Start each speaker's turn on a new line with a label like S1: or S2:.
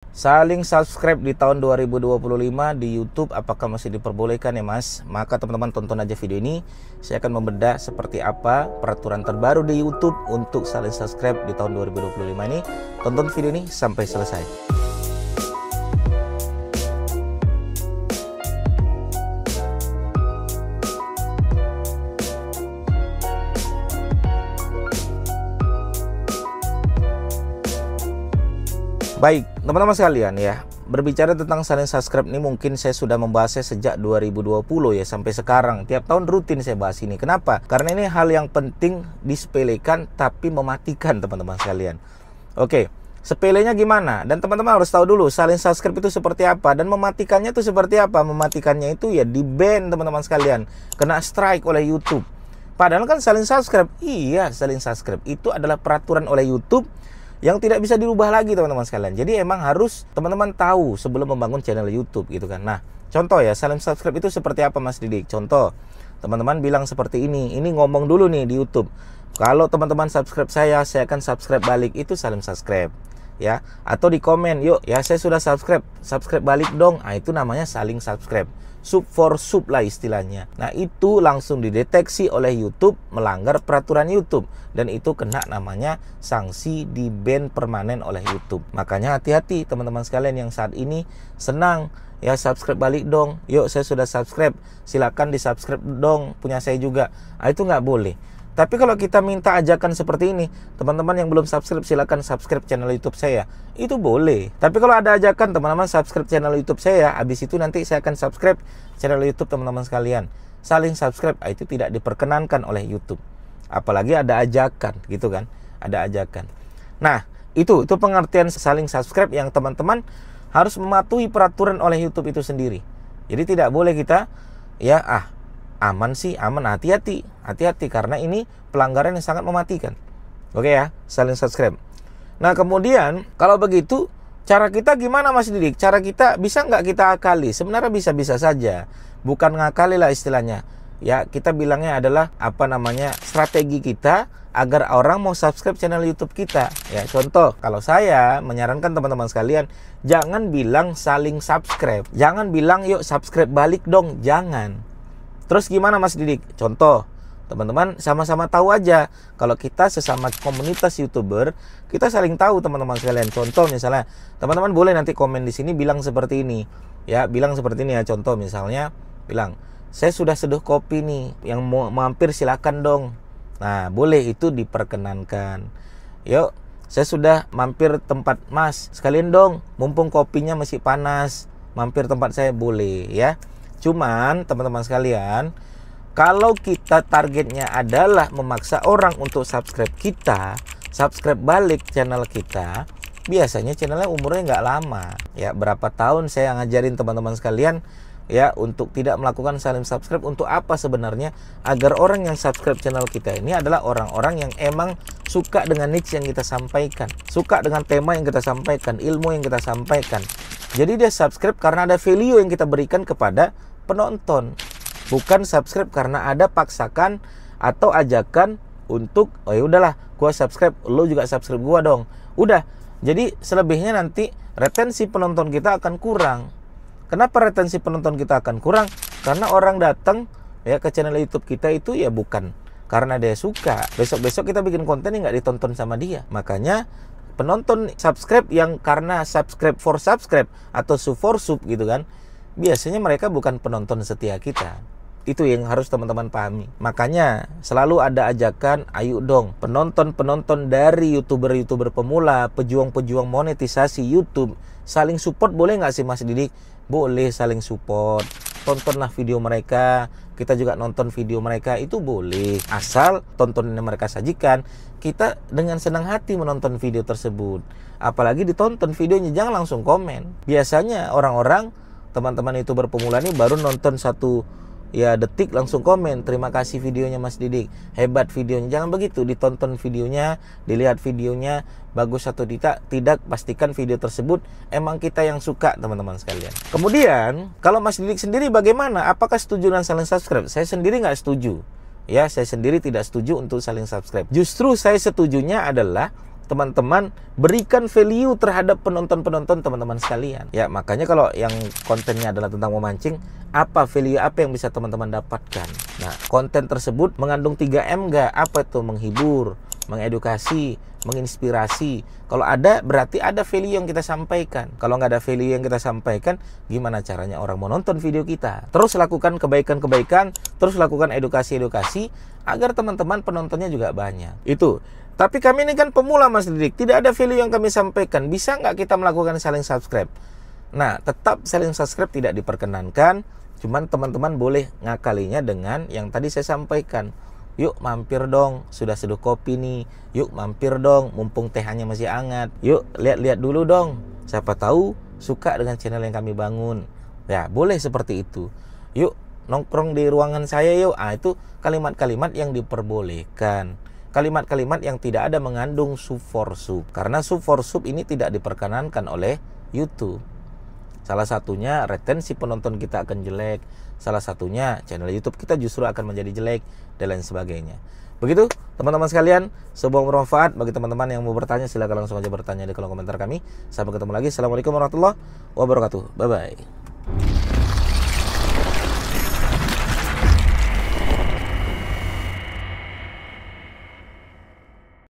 S1: Saling subscribe di tahun 2025 di YouTube apakah masih diperbolehkan ya Mas? Maka teman-teman tonton aja video ini. Saya akan membedah seperti apa peraturan terbaru di YouTube untuk saling subscribe di tahun 2025 ini. Tonton video ini sampai selesai. Baik, teman-teman sekalian ya, berbicara tentang saling subscribe ini mungkin saya sudah membahasnya sejak 2020 ya sampai sekarang. Tiap tahun rutin saya bahas ini. Kenapa? Karena ini hal yang penting disepelekan tapi mematikan teman-teman sekalian. Oke, sepelenya gimana? Dan teman-teman harus tahu dulu saling subscribe itu seperti apa dan mematikannya itu seperti apa. Mematikannya itu ya di-ban teman-teman sekalian. Kena strike oleh YouTube. Padahal kan saling subscribe, iya saling subscribe itu adalah peraturan oleh YouTube yang tidak bisa dirubah lagi teman-teman sekalian. Jadi emang harus teman-teman tahu sebelum membangun channel YouTube gitu kan. Nah, contoh ya, saling subscribe itu seperti apa Mas Didik? Contoh, teman-teman bilang seperti ini ngomong dulu nih di YouTube. Kalau teman-teman subscribe saya akan subscribe balik, itu saling subscribe ya. Atau di komen, yuk ya saya sudah subscribe balik dong. Nah, itu namanya saling subscribe. Sub for sub lah istilahnya. Nah, itu langsung dideteksi oleh YouTube melanggar peraturan YouTube dan itu kena namanya sanksi di-ban permanen oleh YouTube. Makanya hati-hati teman-teman sekalian yang saat ini senang ya subscribe balik dong. Yuk saya sudah subscribe, silakan di-subscribe dong punya saya juga. Nah, itu nggak boleh. Tapi kalau kita minta ajakan seperti ini, teman-teman yang belum subscribe silakan subscribe channel YouTube saya. Itu boleh. Tapi kalau ada ajakan teman-teman subscribe channel YouTube saya, habis itu nanti saya akan subscribe channel YouTube teman-teman sekalian. Saling subscribe itu tidak diperkenankan oleh YouTube. Apalagi ada ajakan gitu kan. Ada ajakan. Nah, itu pengertian saling subscribe yang teman-teman harus mematuhi peraturan oleh YouTube itu sendiri. Jadi tidak boleh kita ya aman sih, aman, hati-hati karena ini pelanggaran yang sangat mematikan. Oke ya, saling subscribe. Nah, kemudian kalau begitu cara kita gimana Mas Didik? Cara kita bisa nggak kita akali? Sebenarnya bisa-bisa saja. Bukan ngakali lah istilahnya. Ya, kita bilangnya adalah strategi kita agar orang mau subscribe channel YouTube kita. Ya, contoh, kalau saya menyarankan teman-teman sekalian, jangan bilang saling subscribe. Jangan bilang yuk subscribe balik dong, jangan. Terus gimana Mas Didik? Contoh, teman-teman sama-sama tahu aja. Kalau kita sesama komunitas YouTuber, kita saling tahu teman-teman sekalian. Contoh misalnya, teman-teman boleh nanti komen di sini bilang seperti ini. Ya, bilang seperti ini ya. Contoh misalnya, bilang, saya sudah seduh kopi nih, yang mau mampir silakan dong. Nah, boleh itu diperkenankan. Yuk, saya sudah mampir tempat Mas, sekalian dong, mumpung kopinya masih panas, mampir tempat saya boleh ya. Cuman teman-teman sekalian, kalau kita targetnya adalah memaksa orang untuk subscribe kita, subscribe balik channel kita, biasanya channelnya umurnya nggak lama. Ya, berapa tahun saya ngajarin teman-teman sekalian ya untuk tidak melakukan saling subscribe. Untuk apa sebenarnya? Agar orang yang subscribe channel kita ini adalah orang-orang yang emang suka dengan niche yang kita sampaikan, suka dengan tema yang kita sampaikan, ilmu yang kita sampaikan. Jadi dia subscribe karena ada value yang kita berikan kepada penonton, bukan subscribe karena ada paksakan atau ajakan untuk oh ya udahlah gua subscribe, lo juga subscribe gua dong. Udah. Jadi selebihnya nanti retensi penonton kita akan kurang. Kenapa retensi penonton kita akan kurang? Karena orang datang ya ke channel YouTube kita itu ya bukan karena dia suka. Besok-besok kita bikin konten yang nggak ditonton sama dia. Makanya penonton subscribe yang karena subscribe for subscribe atau sub for sub gitu kan, biasanya mereka bukan penonton setia kita. Itu yang harus teman-teman pahami. Makanya selalu ada ajakan, ayo dong penonton-penonton dari YouTuber-YouTuber pemula, pejuang-pejuang monetisasi YouTube, saling support boleh nggak sih Mas Didik? Boleh saling support. Tontonlah video mereka, kita juga nonton video mereka, itu boleh. Asal tonton yang mereka sajikan, kita dengan senang hati menonton video tersebut. Apalagi ditonton videonya, jangan langsung komen. Biasanya orang-orang, teman-teman YouTuber pemula ini baru nonton 1 detik langsung komen, terima kasih videonya Mas Didik, hebat videonya. Jangan begitu, ditonton videonya, dilihat videonya, bagus atau tidak, pastikan video tersebut emang kita yang suka teman-teman sekalian. Kemudian, kalau Mas Didik sendiri bagaimana? Apakah setuju dengan saling subscribe? Saya sendiri nggak setuju. Ya, saya sendiri tidak setuju untuk saling subscribe. Justru saya setujunya adalah teman-teman berikan value terhadap penonton-penonton teman-teman sekalian. Ya, makanya kalau yang kontennya adalah tentang memancing, apa value apa yang bisa teman-teman dapatkan? Nah, konten tersebut mengandung 3M nggak? Apa itu? Menghibur, mengedukasi, menginspirasi. Kalau ada, berarti ada value yang kita sampaikan. Kalau nggak ada value yang kita sampaikan, gimana caranya orang mau nonton video kita? Terus lakukan kebaikan-kebaikan, terus lakukan edukasi-edukasi, agar teman-teman penontonnya juga banyak. Itu. Tapi kami ini kan pemula Mas Didik, tidak ada value yang kami sampaikan. Bisa nggak kita melakukan saling subscribe? Nah, tetap saling subscribe tidak diperkenankan. Cuman teman-teman boleh ngakalinya dengan yang tadi saya sampaikan. Yuk mampir dong, sudah seduh kopi nih. Yuk mampir dong, mumpung tehnya masih hangat. Yuk lihat-lihat dulu dong, siapa tahu suka dengan channel yang kami bangun. Ya, boleh seperti itu. Yuk nongkrong di ruangan saya yuk. Itu kalimat-kalimat yang diperbolehkan. Kalimat-kalimat yang tidak ada mengandung sub for sub. Karena sub for sub ini tidak diperkenankan oleh YouTube. Salah satunya retensi penonton kita akan jelek. Salah satunya channel YouTube kita justru akan menjadi jelek, dan lain sebagainya. Begitu teman-teman sekalian, semoga bermanfaat. Bagi teman-teman yang mau bertanya, silakan langsung aja bertanya di kolom komentar kami. Sampai ketemu lagi. Assalamualaikum warahmatullahi wabarakatuh. Bye-bye.